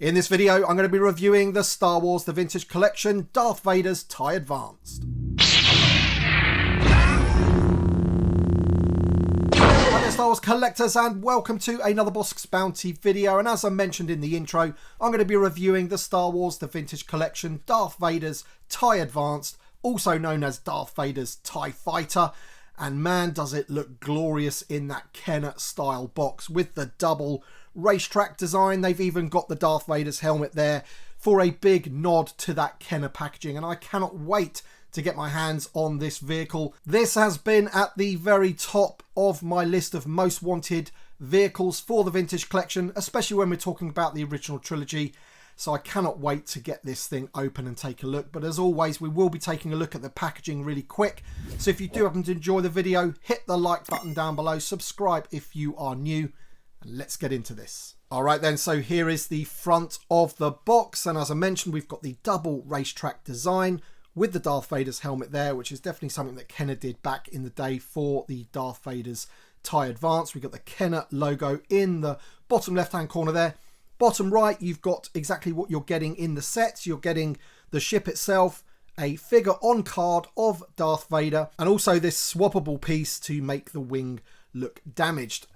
In this video, I'm going to be reviewing the Star Wars The Vintage Collection Darth Vader's TIE Advanced. Hi there Star Wars collectors, and welcome to another Bosk's Bounty video. And as I mentioned in the intro, I'm going to be reviewing the Star Wars The Vintage Collection Darth Vader's TIE Advanced, also known as Darth Vader's TIE Fighter. And man, does it look glorious in that Kenner style box with the double racetrack design. They've even got the Darth Vader's helmet there for a big nod to that Kenner packaging, and I cannot wait to get my hands on this vehicle. This has been at the very top of my list of most wanted vehicles for the Vintage Collection, especially when we're talking about the original trilogy. So I cannot wait to get this thing open and take a look. But as always, we will be taking a look at the packaging really quick. So if you do happen to enjoy the video, hit the like button down below, subscribe if you are new, and let's get into this. All right then, so here is the front of the box. And as I mentioned, we've got the double racetrack design with the Darth Vader's helmet there, which is definitely something that Kenner did back in the day for the Darth Vader's TIE Advanced. We've got the Kenner logo in the bottom left-hand corner there. Bottom right, you've got exactly what you're getting in the sets. You're getting the ship itself, a figure on card of Darth Vader, and also this swappable piece to make the wing look damaged.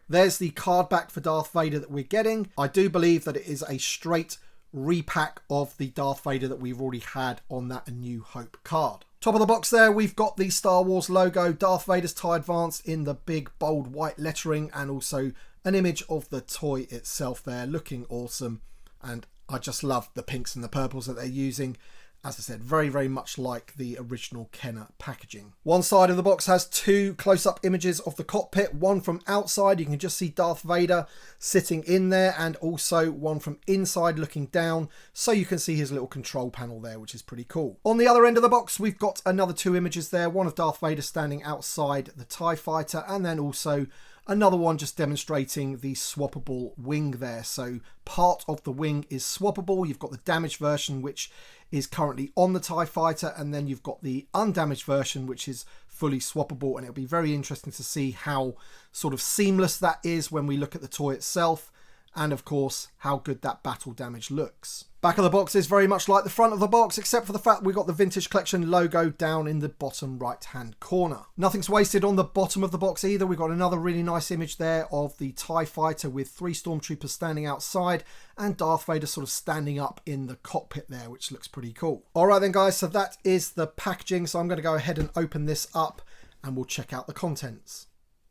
There's the card back for Darth Vader that we're getting. I do believe that it is a straight repack of the Darth Vader that we've already had on that A New Hope card. Top of the box there, we've got the Star Wars logo, Darth Vader's TIE Advanced in the big bold white lettering, and also an image of the toy itself there, looking awesome. And I just love the pinks and the purples that they're using. As I said, very, very much like the original Kenner packaging. One side of the box has two close-up images of the cockpit. One from outside, you can just see Darth Vader sitting in there, and also one from inside looking down, so you can see his little control panel there, which is pretty cool. On the other end of the box, we've got another two images there. One of Darth Vader standing outside the TIE Fighter, and then also another one just demonstrating the swappable wing there. So part of the wing is swappable. You've got the damaged version, which is currently on the TIE Fighter, and then you've got the undamaged version, which is fully swappable. And it'll be very interesting to see how sort of seamless that is when we look at the toy itself, and of course how good that battle damage looks. Back of the box is very much like the front of the box, except for the fact we've got the Vintage Collection logo down in the bottom right hand corner. Nothing's wasted on the bottom of the box either. We've got another really nice image there of the TIE Fighter with three stormtroopers standing outside and Darth Vader sort of standing up in the cockpit there, which looks pretty cool. All right then guys, so that is the packaging. So I'm going to go ahead and open this up and we'll check out the contents.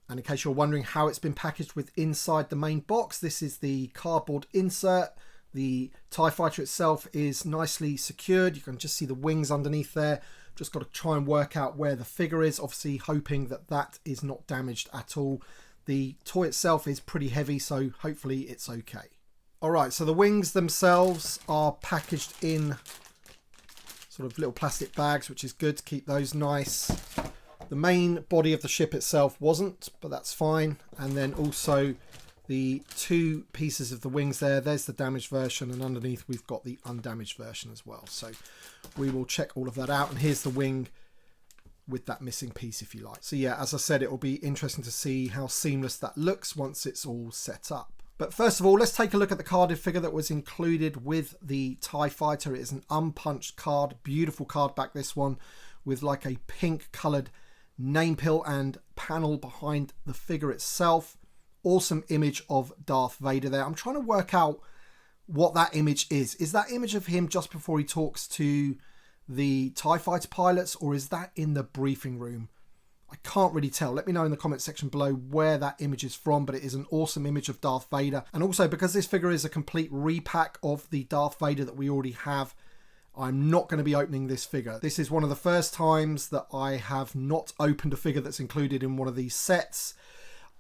And in case you're wondering how it's been packaged with inside the main box, this is the cardboard insert. The TIE Fighter itself is nicely secured. You can just see the wings underneath there. Just got to try and work out where the figure is, obviously hoping that that is not damaged at all. The toy itself is pretty heavy, so hopefully it's okay. All right, so the wings themselves are packaged in sort of little plastic bags, which is good to keep those nice. The main body of the ship itself wasn't, but that's fine. And then also the two pieces of the wings there. There's the damaged version, and underneath we've got the undamaged version as well. So we will check all of that out. And here's the wing with that missing piece, if you like. So yeah, as I said, it will be interesting to see how seamless that looks once it's all set up. But first of all, let's take a look at the carded figure that was included with the TIE Fighter. It is an unpunched card, beautiful card back, this one, with like a pink coloured name pill and panel behind the figure itself. Awesome image of Darth Vader there. I'm trying to work out what that image is. Is that image of him just before he talks to the TIE Fighter pilots, or is that in the briefing room? I can't really tell. Let me know in the comment section below where that image is from, but it is an awesome image of Darth Vader. And also, because this figure is a complete repack of the Darth Vader that we already have, I'm not going to be opening this figure. This is one of the first times that I have not opened a figure that's included in one of these sets.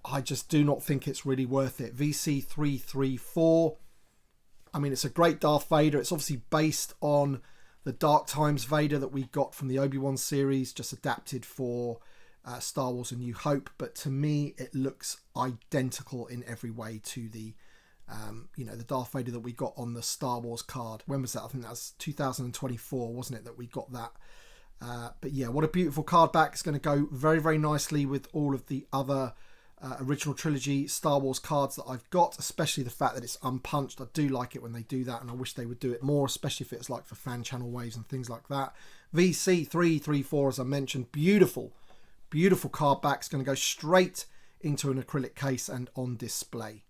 I just do not think it's really worth it. VC334. I mean, it's a great Darth Vader. It's obviously based on the Dark Times Vader that we got from the Obi-Wan series, just adapted for Star Wars A New Hope. But to me, it looks identical in every way to the the Darth Vader that we got on the Star Wars card. When was that? I think that was 2024, wasn't it, that we got that? But yeah, what a beautiful card back. It's going to go very, very nicely with all of the other original trilogy Star Wars cards that I've got, especially the fact that it's unpunched. I do like it when they do that, and I wish they would do it more, especially if it's like for fan channel waves and things like that. VC334, as I mentioned, beautiful card back. It's going to go straight into an acrylic case and on display.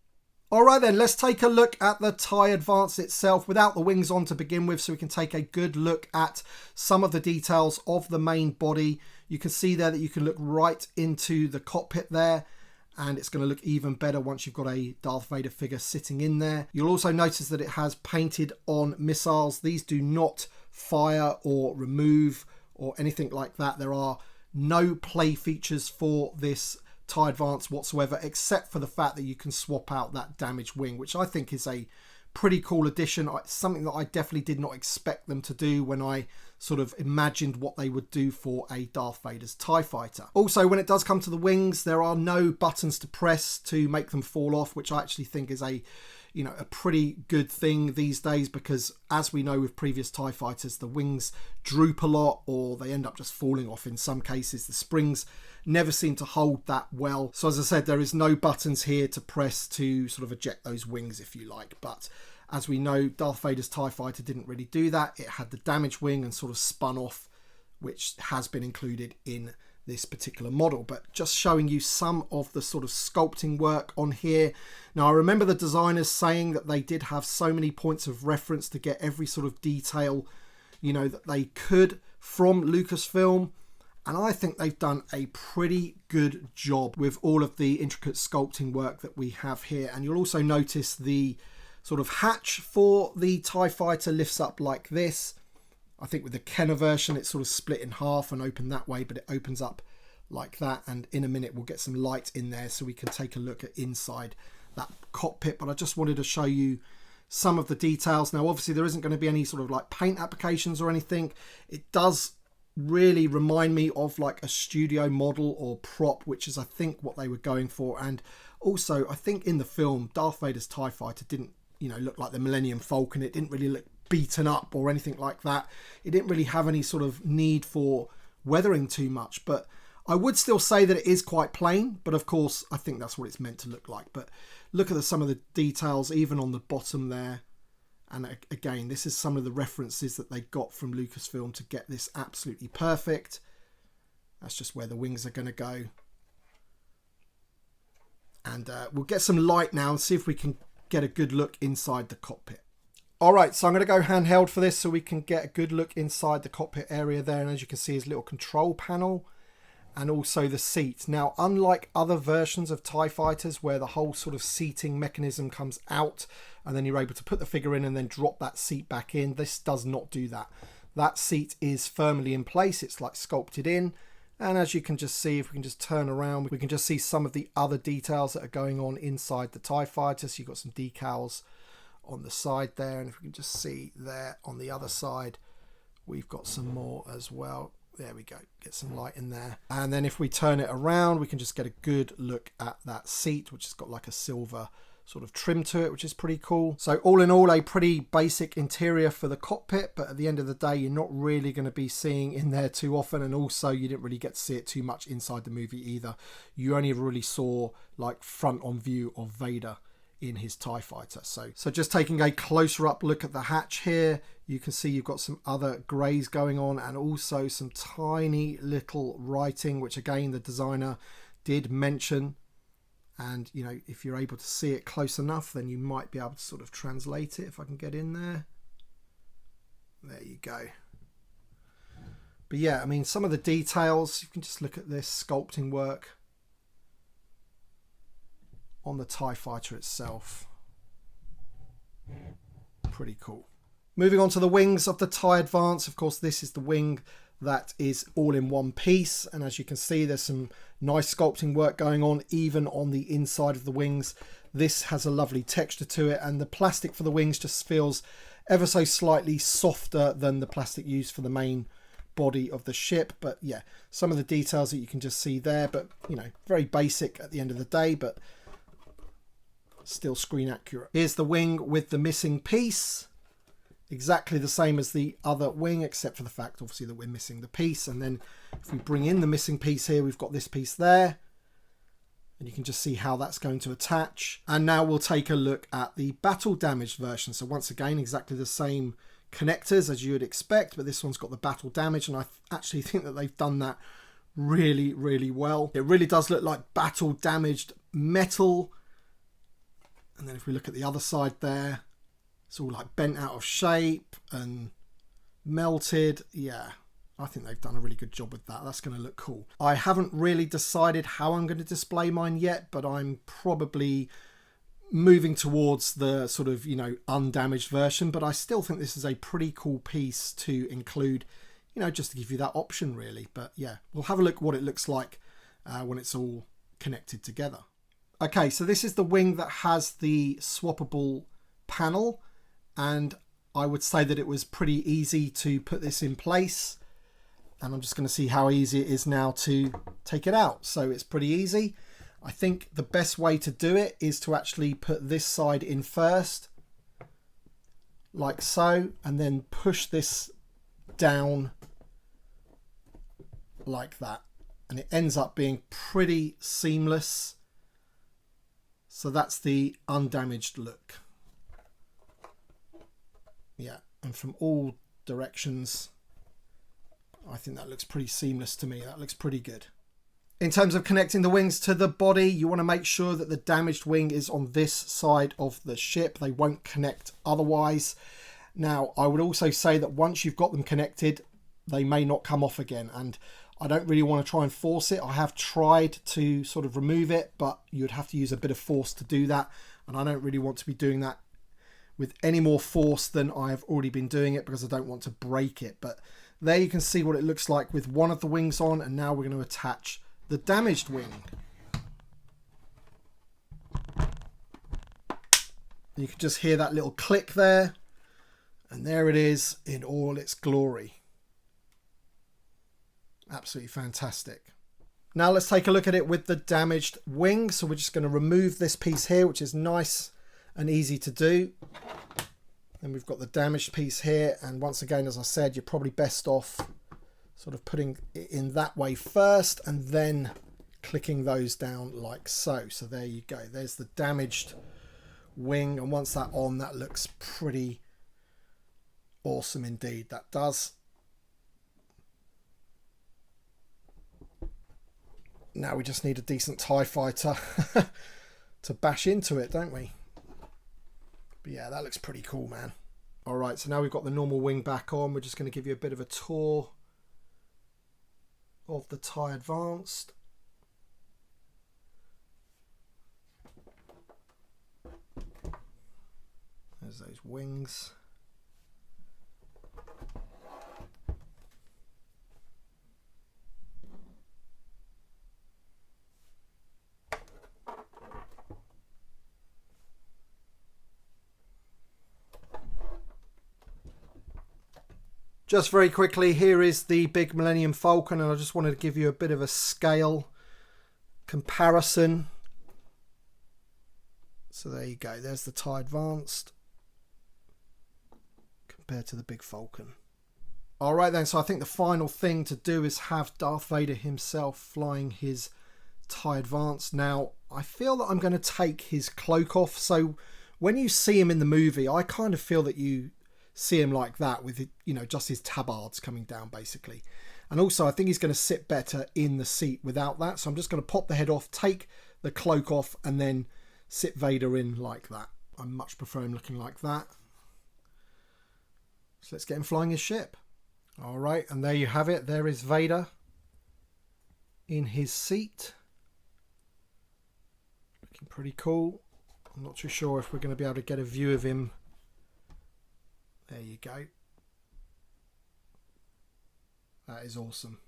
Alright then, let's take a look at the TIE Advance itself without the wings on to begin with, so we can take a good look at some of the details of the main body. You can see there that you can look right into the cockpit there, and it's going to look even better once you've got a Darth Vader figure sitting in there. You'll also notice that it has painted on missiles. These do not fire or remove or anything like that. There are no play features for this TIE Advance whatsoever, except for the fact that you can swap out that damaged wing, which I think is a pretty cool addition. Something that I definitely did not expect them to do when I sort of imagined what they would do for a Darth Vader's TIE Fighter. Also, when it does come to the wings, there are no buttons to press to make them fall off, which I actually think is a pretty good thing these days, because as we know with previous TIE Fighters, the wings droop a lot or they end up just falling off in some cases. The springs never seem to hold that well. So as I said, there is no buttons here to press to sort of eject those wings, if you like. But as we know, Darth Vader's TIE Fighter didn't really do that. It had the damaged wing and sort of spun off, which has been included in this particular model. But just showing you some of the sort of sculpting work on here. Now, I remember the designers saying that they did have so many points of reference to get every sort of detail, that they could from Lucasfilm. And I think they've done a pretty good job with all of the intricate sculpting work that we have here. And you'll also notice the sort of hatch for the TIE Fighter lifts up like this. I think with the Kenner version, it's sort of split in half and open that way, but it opens up like that. And in a minute, we'll get some light in there so we can take a look at inside that cockpit. But I just wanted to show you some of the details. Now, obviously, there isn't going to be any sort of like paint applications or anything. It does really remind me of like a studio model or prop, which is I think what they were going for. And also I think in the film, Darth Vader's TIE Fighter didn't look like the Millennium Falcon. It didn't really look beaten up or anything like that. It didn't really have any sort of need for weathering too much, but I would still say that it is quite plain. But of course I think that's what it's meant to look like. But look at some of the details even on the bottom there. And again, this is some of the references that they got from Lucasfilm to get this absolutely perfect. That's just where the wings are going to go. And we'll get some light now and see if we can get a good look inside the cockpit. Alright, so I'm going to go handheld for this so we can get a good look inside the cockpit area there. And as you can see, his little control panel and also the seat. Now, unlike other versions of TIE Fighters where the whole sort of seating mechanism comes out and then you're able to put the figure in and then drop that seat back in, this does not do that. That seat is firmly in place. It's like sculpted in. And as you can just see, if we can just turn around, we can just see some of the other details that are going on inside the TIE Fighter. So you've got some decals on the side there. And if we can just see there on the other side, we've got some more as well. There we go, get some light in there. And then if we turn it around, we can just get a good look at that seat, which has got like a silver sort of trim to it, which is pretty cool. So all in all, a pretty basic interior for the cockpit, but at the end of the day, you're not really going to be seeing in there too often. And also you didn't really get to see it too much inside the movie either. You only really saw like front on view of Vader in his TIE Fighter. So just taking a closer up look at the hatch here, you can see you've got some other greys going on and also some tiny little writing, which again the designer did mention. And if you're able to see it close enough, then you might be able to sort of translate it. If I can get in there, there you go. But yeah, I mean, some of the details, you can just look at this sculpting work on the TIE Fighter itself. Pretty cool. Moving on to the wings of the TIE Advance. Of course, this is the wing that is all in one piece. And as you can see, there's some nice sculpting work going on, even on the inside of the wings. This has a lovely texture to it. And the plastic for the wings just feels ever so slightly softer than the plastic used for the main body of the ship. But yeah, some of the details that you can just see there, but very basic at the end of the day, but still screen accurate. Here's the wing with the missing piece. Exactly the same as the other wing, except for the fact obviously that we're missing the piece. And then if we bring in the missing piece here, we've got this piece there. And you can just see how that's going to attach. And now we'll take a look at the battle damaged version. So once again, exactly the same connectors as you would expect, but this one's got the battle damage, and I actually think that they've done that really, really well. It really does look like battle damaged metal. And then if we look at the other side there, it's all like bent out of shape and melted. Yeah, I think they've done a really good job with that. That's going to look cool. I haven't really decided how I'm going to display mine yet, but I'm probably moving towards the sort of, you know, undamaged version. But I still think this is a pretty cool piece to include, you know, just to give you that option really. But yeah, we'll have a look what it looks like when it's all connected together. Okay, so this is the wing that has the swappable panel, and I would say that it was pretty easy to put this in place. And I'm just going to see how easy it is now to take it out. So it's pretty easy. I think the best way to do it is to actually put this side in first, like so, and then push this down like that. And it ends up being pretty seamless. So that's the undamaged look. Yeah, and from all directions, I think that looks pretty seamless to me. That looks pretty good. In terms of connecting the wings to the body, you want to make sure that the damaged wing is on this side of the ship. They won't connect otherwise. Now, I would also say that once you've got them connected, they may not come off again. And I don't really want to try and force it. I have tried to sort of remove it, but you'd have to use a bit of force to do that. And I don't really want to be doing that with any more force than I have already been doing it, because I don't want to break it. But there you can see what it looks like with one of the wings on, and now we're going to attach the damaged wing. You can just hear that little click there, and there it is in all its glory. Absolutely fantastic. Now let's take a look at it with the damaged wing. So we're just going to remove this piece here, which is nice and easy to do. And we've got the damaged piece here, and once again, as I said, you're probably best off sort of putting it in that way first and then clicking those down like so. So there you go, there's the damaged wing, and once that's on, that looks pretty awesome indeed. That does. Now we just need a decent TIE fighter to bash into it, don't we? But yeah, that looks pretty cool, man. All right, so now we've got the normal wing back on. We're just going to give you a bit of a tour of the TIE Advanced. There's those wings. Just very quickly, here is the big Millennium Falcon, and I just wanted to give you a bit of a scale comparison. So there you go, there's the TIE Advanced compared to the big Falcon. Alright then, so I think the final thing to do is have Darth Vader himself flying his TIE Advanced. Now, I feel that I'm going to take his cloak off, so when you see him in the movie, I kind of feel that you see him like that with, you know, just his tabards coming down basically. And also I think he's going to sit better in the seat without that, so I'm just going to pop the head off, take the cloak off, and then sit Vader in like that. I much prefer him looking like that. So let's get him flying his ship. All right, and there you have it. There is Vader in his seat, looking pretty cool. I'm not too sure if we're going to be able to get a view of him. There you go. That is awesome.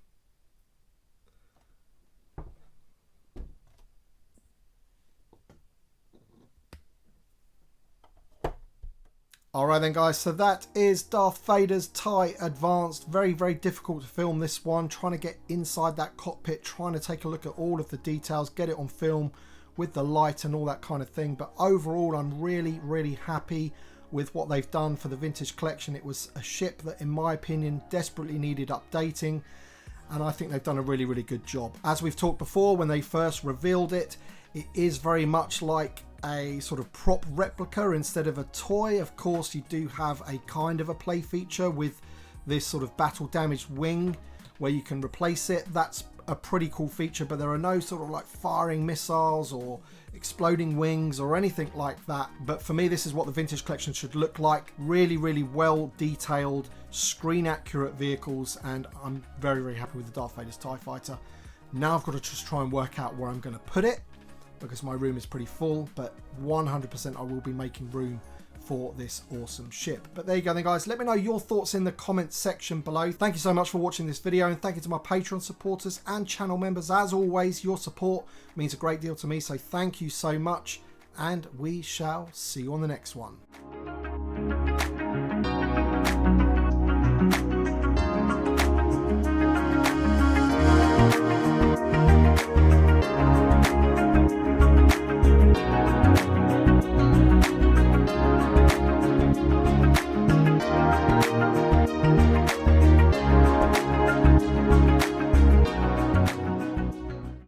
Alright then guys, so that is Darth Vader's TIE Advanced. Very, very difficult to film this one. Trying to get inside that cockpit, trying to take a look at all of the details, get it on film with the light and all that kind of thing. But overall, I'm really, really happy with what they've done for the vintage collection. It was a ship that, in my opinion, desperately needed updating, and I think they've done a really, really good job. As we've talked before, when they first revealed it, It is very much like a sort of prop replica instead of a toy. Of course, you do have a kind of a play feature with this sort of battle damaged wing where you can replace it. That's a pretty cool feature, but there are no sort of like firing missiles or exploding wings or anything like that. But for me, this is what the Vintage Collection should look like. Really, really well detailed, screen accurate vehicles, and I'm very, very happy with the Darth Vader's TIE Fighter. Now I've got to just try and work out where I'm going to put it, because my room is pretty full, but 100% I will be making room for this awesome ship. But there you go then, guys. Let me know your thoughts in the comments section below. Thank you so much for watching this video, and thank you to my Patreon supporters and channel members. As always, your support means a great deal to me, so thank you so much, and we shall see you on the next one.